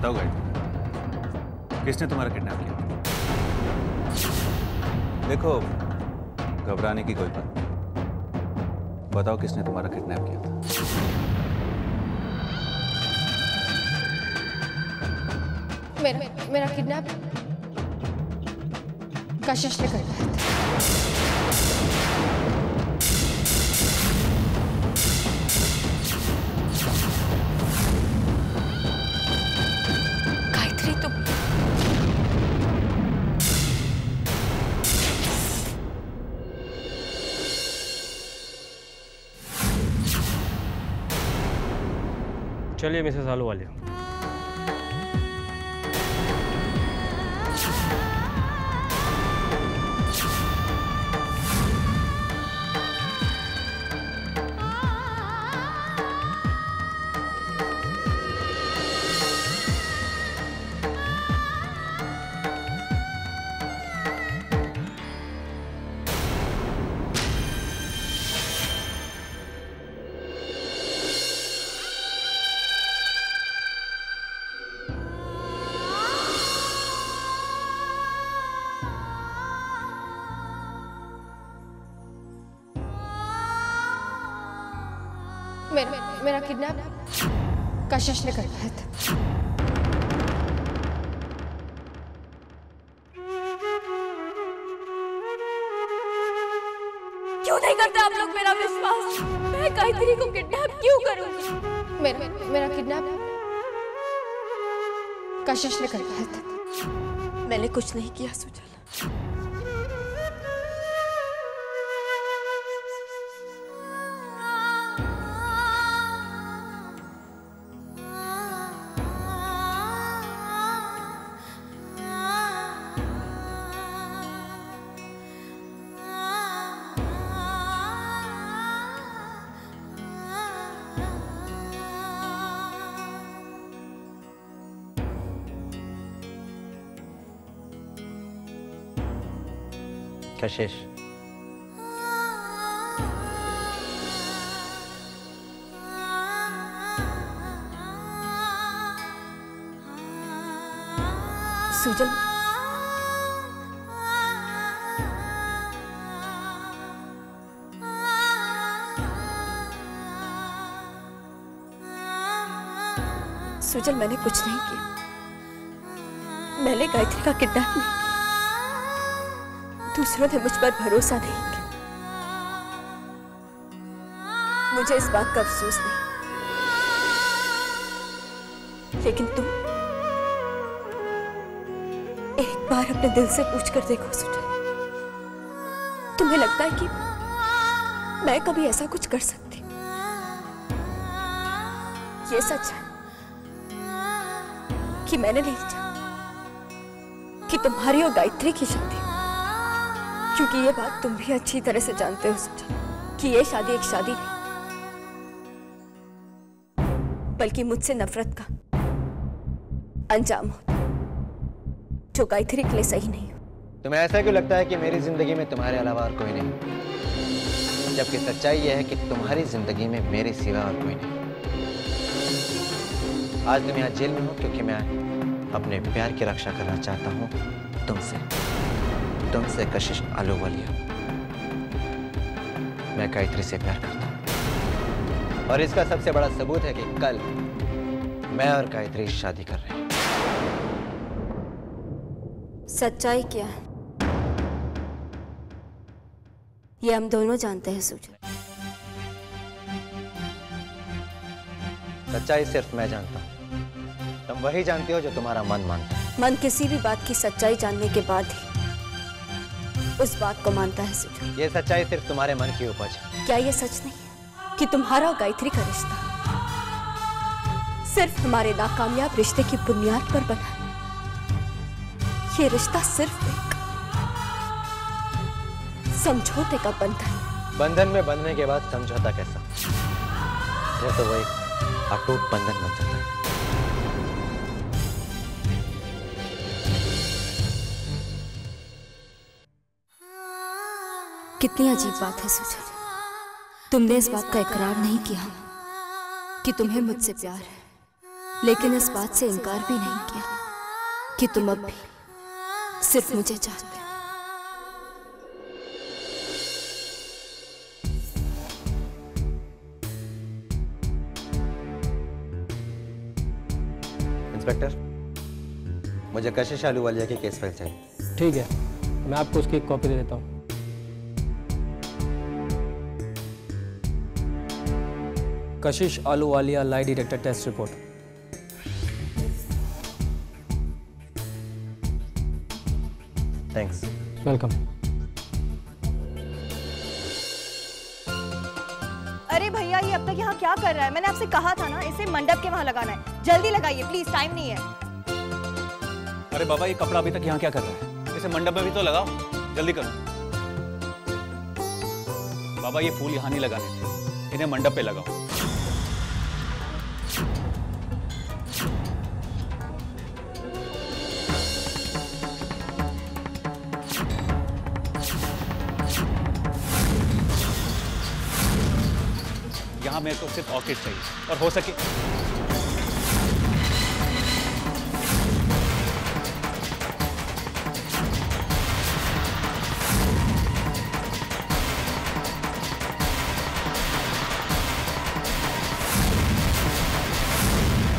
बताओ गायत्री, किसने तुम्हारा किडनैप किया? देखो, घबराने की कोई बात नहीं। बताओ किसने तुम्हारा किडनैप किया था? मेरा किडनैप कशिश ने करवाया था। गायत्री तुम चलिए मिसेस आलूवालिया। मेरा किडनैप कशिश ने करवाया था। क्यों नहीं करते आप लोग मेरा विश्वास? मैं गायत्री को किडनैप क्यों करूंगी? मेरा किडनैप कशिश ने करवाया था। मैंने कुछ नहीं किया सुजल। कशिश, सुजल, सुजल मैंने कुछ नहीं किया। मैंने गायत्री का किडनैप नहीं किया। दूसरों ने मुझ पर भरोसा नहीं किया। मुझे इस बात का अफसोस नहीं, लेकिन तुम एक बार अपने दिल से पूछ कर देखो सुजल, तुम्हें लगता है कि मैं कभी ऐसा कुछ कर सकती? ये सच है कि मैंने नहीं चाहा कि तुम्हारी और गायत्री की शादी, क्योंकि ये बात तुम भी अच्छी तरह से जानते हो सुजल कि ये शादी एक शादी नहीं, बल्कि मुझसे नफरत का अंजाम होता, जो गायत्री के लिए सही नहीं हो। तुम्हें ऐसा क्यों लगता है कि मेरी जिंदगी में तुम्हारे अलावा और कोई नहीं, जबकि सच्चाई यह है कि तुम्हारी जिंदगी में मेरे सिवा और कोई नहीं। आज तुम यहाँ जेल में हो क्योंकि मैं अपने प्यार की रक्षा करना चाहता हूँ तुमसे कशिश आलूवालिया। मैं गायत्री से प्यार करता हूँ और इसका सबसे बड़ा सबूत है कि कल मैं और गायत्री शादी कर रहे हैं। सच्चाई क्या है ये हम दोनों जानते हैं सुजल। सच्चाई सिर्फ मैं जानता हूँ, तुम वही जानती हो जो तुम्हारा मन मानता है। मन किसी भी बात की सच्चाई जानने के बाद ही उस बात को मानता है सुजल। ये सच्चाई सिर्फ तुम्हारे मन की उपज है। क्या ये सच नहीं है कि तुम्हारा और गायत्री का रिश्ता सिर्फ हमारे नाकामयाब रिश्ते की बुनियाद पर बना है? ये रिश्ता सिर्फ एक समझौते का बंधन। बंधन में बंधने के बाद समझौता कैसा? ये तो वही अटूट बंधन बन जाता है। कितनी अजीब बात है सुजल, तुमने इस बात का इकरार नहीं किया कि तुम्हें मुझसे प्यार है, लेकिन इस बात से इनकार भी नहीं किया कि तुम अब भी सिर्फ मुझे चाहते हो। इंस्पेक्टर, मुझे कशिश आलूवालिया की केस फाइल चाहिए। ठीक है, मैं आपको उसकी एक कॉपी दे देता हूँ। Kashish Ahluwalia lie detector test report. Thanks. Welcome. अरे भैया, ये अब तक यहाँ क्या कर रहा है? मैंने आपसे कहा था ना, इसे मंडप के वहाँ लगाना है। जल्दी लगाइए प्लीज, टाइम नहीं है। अरे बाबा, ये कपड़ा अभी तक यहाँ क्या कर रहा है? इसे मंडप में भी तो लगाओ, जल्दी करो। बाबा, ये फूल यहाँ नहीं लगाने थे, इन्हें मंडप पे लगाओ। यहाँ मेरे को सिर्फ ऑर्किड चाहिए, और हो सके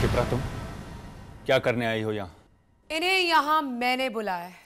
शिप्रा, तुम क्या करने आई हो यहाँ? इन्हें यहाँ मैंने बुलाया है।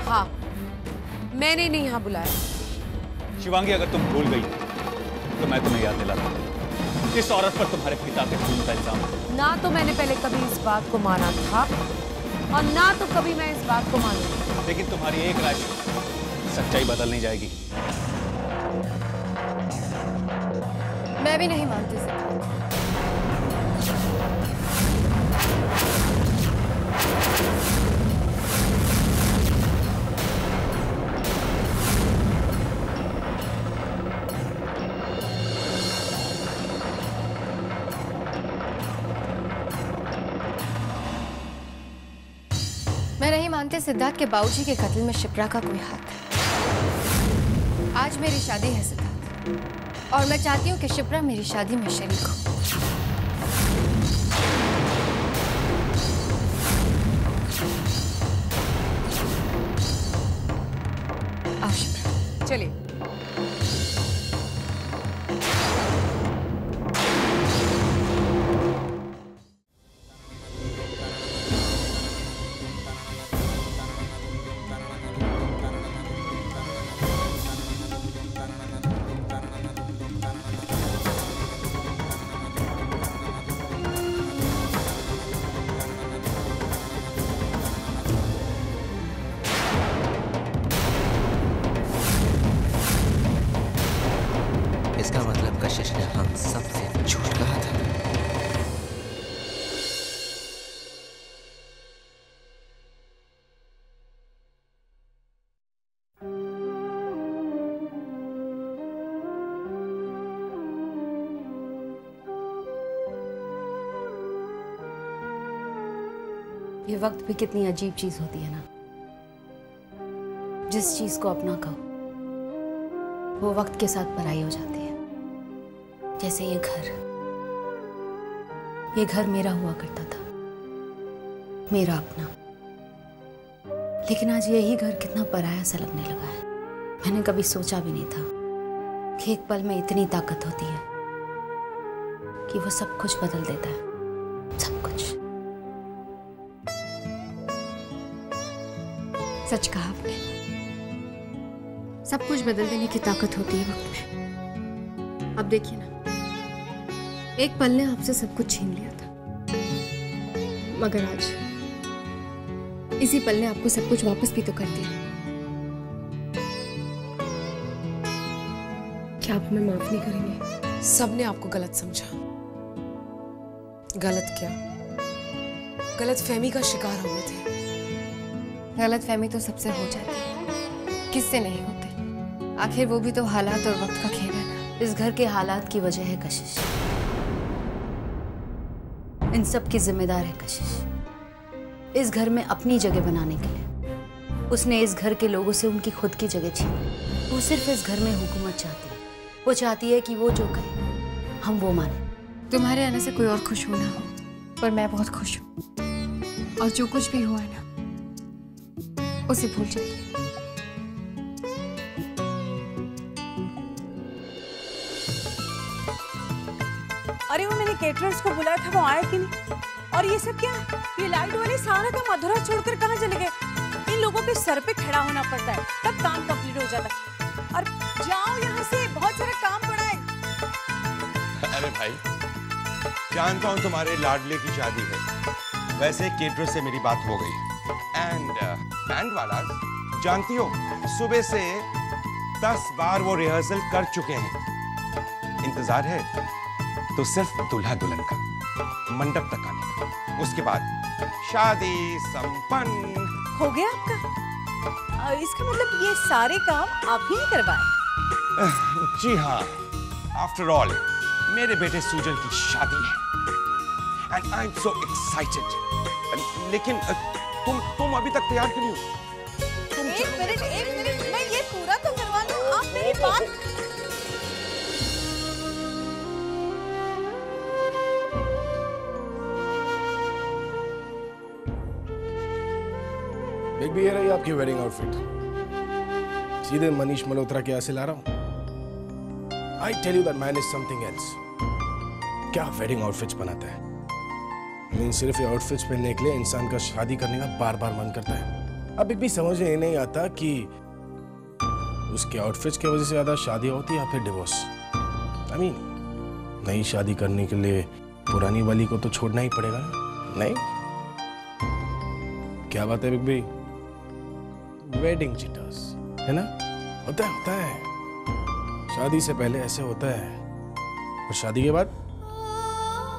हाँ, मैंने नहीं यहाँ बुलाया। शिवांगी, अगर तुम भूल गई तो मैं तुम्हें याद दिलाता हूँ, इस औरत पर तुम्हारे पिता के खून का इल्जाम है। ना तो मैंने पहले कभी इस बात को माना था, और ना तो कभी मैं इस बात को मानूंगी। लेकिन तुम्हारी एक राय से सच्चाई बदल नहीं जाएगी। मैं भी नहीं मानती सिद्धार्थ। मैं नहीं मानती सिद्धार्थ के बाबूजी के कत्ल में शिप्रा का कोई हाथ है। आज मेरी शादी है सिद्धार्थ, और मैं चाहती हूँ कि शिप्रा मेरी शादी में शरीक हो। आओ शिप्रा, चलिए। इसका मतलब कशिश ने हम सबसे झूठ कहा था। ये वक्त भी कितनी अजीब चीज होती है ना। जिस चीज को अपना कहो वो वक्त के साथ पराई हो जाती है। जैसे ये घर मेरा हुआ करता था, मेरा अपना। लेकिन आज यही घर कितना पराया सा लगने लगा है। मैंने कभी सोचा भी नहीं था कि एक पल में इतनी ताकत होती है कि वो सब कुछ बदल देता है, सब कुछ। सच कहा आपने, सब कुछ बदल देने की ताकत होती है वक्त में। अब देखिए ना, एक पल ने आपसे सब कुछ छीन लिया था, मगर आज इसी पल ने आपको सब कुछ वापस भी तो कर दिया। क्या आप हमें माफ नहीं करेंगे? सबने आपको गलत समझा। गलत क्या, गलत फहमी का शिकार हो गए थे। गलत फहमी तो सबसे हो जाती है, किससे नहीं होती। आखिर वो भी तो हालात और वक्त का खेल है ना। इस घर के हालात की वजह है कशिश। इन सब की जिम्मेदार है कशिश। इस घर में अपनी जगह बनाने के लिए उसने इस घर के लोगों से उनकी खुद की जगह छीनी। वो सिर्फ इस घर में हुकूमत चाहती है। वो चाहती है कि वो जो कहे हम वो माने। तुम्हारे आने से कोई और खुश हो ना हो, पर मैं बहुत खुश हूँ। और जो कुछ भी हुआ है ना, उसे भूल जाइए। अरे वो मैंने केटरर्स को बुलाया था, वो आया कि नहीं? और ये सब क्या? ये लाइट वाले सारा काम अधूरा छोड़कर कहाँ चले गए? इन लोगों के सर पे खड़ा होना पड़ता है तब काम कंप्लीट हो जाता है। और जाओ यहाँ से, बहुत सारा काम पड़ा है। अरे भाई, जानता हूँ तुम्हारे लाडले की शादी है, वैसे केटरर से मेरी बात हो गई। एंड बैंड वाला जानती हो, सुबह से 10 बार वो रिहर्सल कर चुके हैं। इंतजार है तो सिर्फ दूल्हा दुल्हन का, मंडप तक आने का, उसके बाद शादी संपन्न हो गया आपका। इसका मतलब ये सारे काम आप ही नहीं करवाए? जी हाँ, आफ्टर ऑल मेरे बेटे सुजल की शादी है and I am so excited. लेकिन तुम अभी तक तैयार क्यों नहीं हो? एक मिनट, मैं ये पूरा तो करवा दूं, आप मेरी बात। बिग बी, ये रही आपकी वेडिंग आउटफिट। सीधे मनीष मल्होत्रा के यहाँ से ला रहा हूँ। I tell you that man is something else. क्या वेडिंग आउटफिट्स बनाता है। सिर्फ ये आउटफिट्स पहनने के लिए इंसान का शादी करने का बार बार मन करता है। अब भी समझ में नहीं आता कि उसके आउटफिट्स की वजह से ज्यादा शादी होती है या फिर डिवोर्स। नई शादी करने के लिए पुरानी वाली को तो छोड़ना ही पड़ेगा ना। नहीं, क्या बात है बिग बी? वेडिंग चिटर्स है ना, होता है। शादी से पहले ऐसे होता है, और शादी के बाद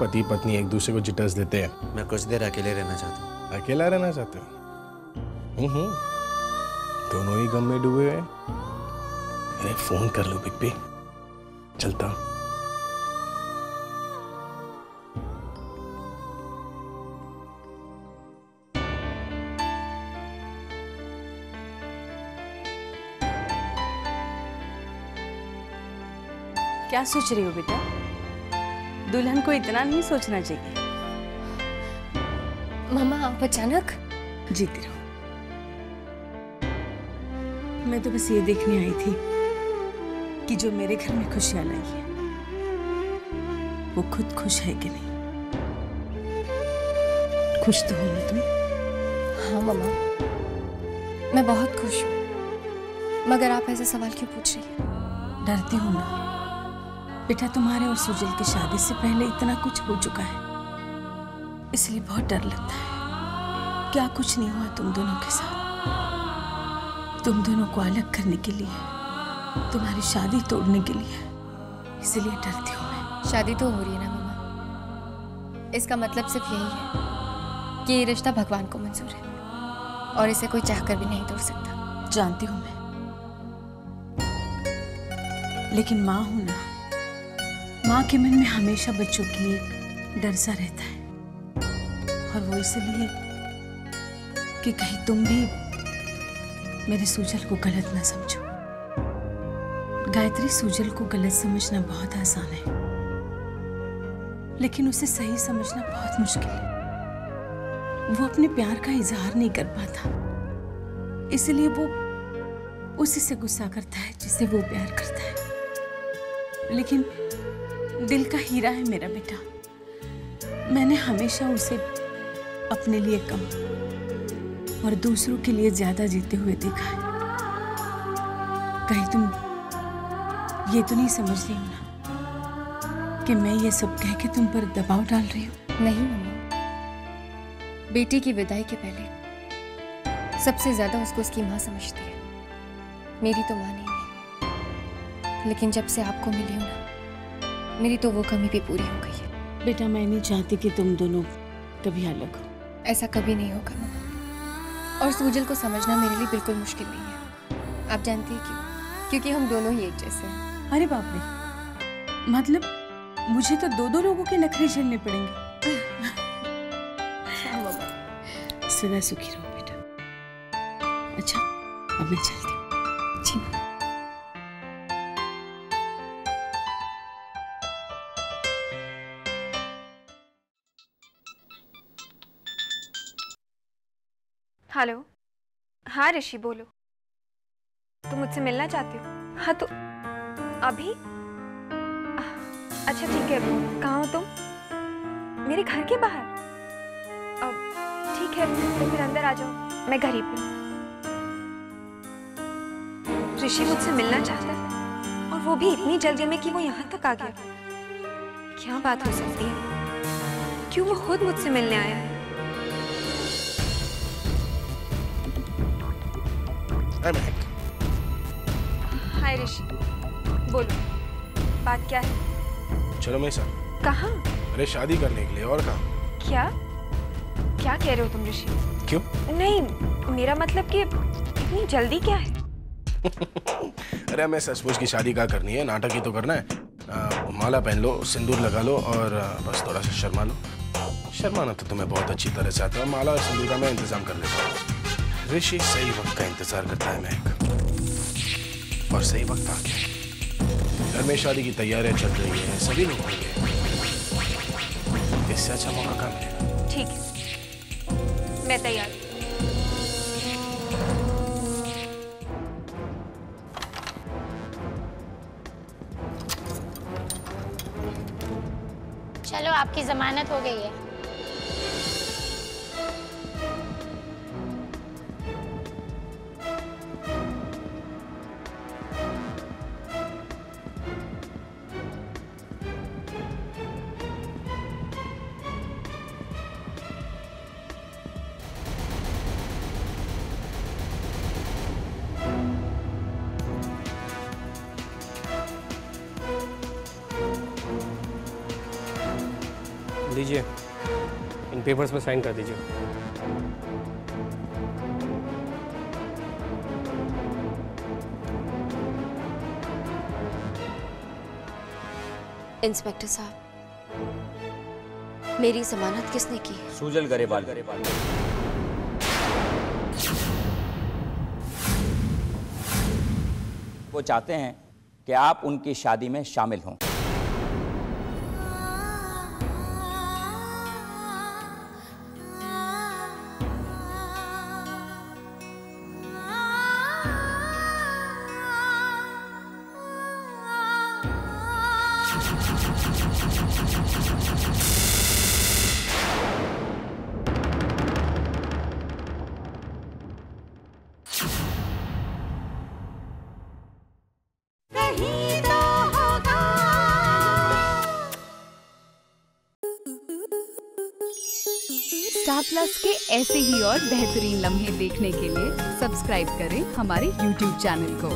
पति पत्नी एक दूसरे को चिटर्स देते हैं। मैं कुछ देर अकेले रहना चाहता हूँ। अकेला रहना चाहते हो? दोनों ही गम में डूबे हुए। अरे फोन कर लो बिग बी, चलता हूँ। क्या सोच रही हो बेटा? दुल्हन को इतना नहीं सोचना चाहिए। मामा, आप अचानक? जीती रहो। मैं तो बस ये देखने आई थी कि जो मेरे घर में खुशियां लाई है वो खुद खुश है कि नहीं। खुश तो हो ना तुम? हाँ मामा, मैं बहुत खुश हूँ। मगर आप ऐसे सवाल क्यों पूछ रही हैं? डरती हूँ ना बेटा, तुम्हारे और सुजल की शादी से पहले इतना कुछ हो चुका है, इसलिए बहुत डर लगता है। क्या कुछ नहीं हुआ तुम दोनों के साथ। तुम दोनों को अलग करने के लिए, तुम्हारी शादी तोड़ने के लिए, इसलिए डरती हूँ मैं। शादी तो हो रही है ना मामा, इसका मतलब सिर्फ यही है कि ये रिश्ता भगवान को मंजूर है और इसे कोई चाहकर भी नहीं तोड़ सकता। जानती हूँ मैं, लेकिन माँ हूं ना, माँ के मन में हमेशा बच्चों के लिए डर सा रहता है, और वो इसलिए कि कहीं तुम भी मेरे सुजल को गलत ना समझो। गायत्री, सुजल को गलत समझना बहुत आसान है, लेकिन उसे सही समझना बहुत मुश्किल है। वो अपने प्यार का इजहार नहीं कर पाता, इसलिए वो उसी से गुस्सा करता है जिसे वो प्यार करता है। लेकिन दिल का हीरा है मेरा बेटा, मैंने हमेशा उसे अपने लिए कम और दूसरों के लिए ज्यादा जीते हुए देखा है। कहीं तुम ये तो नहीं समझ रही हो ना कि मैं ये सब कह के तुम पर दबाव डाल रही हूँ? नहीं मम्मा, बेटी की विदाई के पहले सबसे ज्यादा उसको उसकी माँ समझती है। मेरी तो माँ नहीं है, लेकिन जब से आपको मिली हूँ ना, मेरी तो वो कमी भी पूरी हो गई है। बेटा, मैं नहीं चाहती कि तुम दोनों कभी अलग हो। ऐसा कभी नहीं होगा मम्मा, और सुजल को समझना मेरे लिए बिल्कुल मुश्किल नहीं है। आप जानती हैं क्यों? क्योंकि हम दोनों ही एक जैसे हैं। अरे बाप रे, मतलब मुझे तो दो लोगों के नखरे झेलने पड़ेंगे। हाँ मम्मा। सदा सुखी रहो बेटा। अच्छा, अब मैं चलती हूँ। जी। हेलो। हाँ ऋषि बोलो। तुम मुझसे मिलना चाहते हो? हाँ तो अभी? अच्छा ठीक है, कहाँ हो तुम? मेरे घर के बाहर? ठीक है तो फिर अंदर आ जाओ, मैं घर ही पे हूँ। ऋषि मुझसे मिलना चाहता है और वो भी इतनी जल्दी में कि वो यहाँ तक आ गया। क्या बात हो सकती है? क्यों वो खुद मुझसे मिलने आया है? हाय ऋषि, बोलो बात क्या है? चलो मेरे साथ। कहाँ? अरे शादी करने के लिए, और कहाँ? क्या क्या कह रहे हो तुम ऋषि? क्यों? नहीं, मेरा मतलब कि इतनी जल्दी क्या है? अरे हमें सचमुच की शादी क्या करनी है, नाटक ही तो करना है। माला पहन लो, सिंदूर लगा लो और बस थोड़ा सा शर्मा लो। शर्माना तो तुम्हें बहुत अच्छी तरह से आता है। माला और सिंदूर का मैं इंतजाम कर लेता हूँ। ऋषि सही वक्त का इंतजार करता है महक, और सही वक्त आ गया। घर में शादी की तैयारियां चल रही है, सभी लोग होंगे। इससे अच्छा मौका कहाँ मिलेगा? ठीक है, मैं तैयार हूँ। चलो आपकी जमानत हो गई है। लीजिए, इन पेपर्स में साइन कर दीजिए। इंस्पेक्टर साहब, मेरी जमानत किसने की? सूजल गरेवाल। वो चाहते हैं कि आप उनकी शादी में शामिल हों। स्टार प्लस के ऐसे ही और बेहतरीन लम्हे देखने के लिए सब्सक्राइब करें हमारे YouTube चैनल को।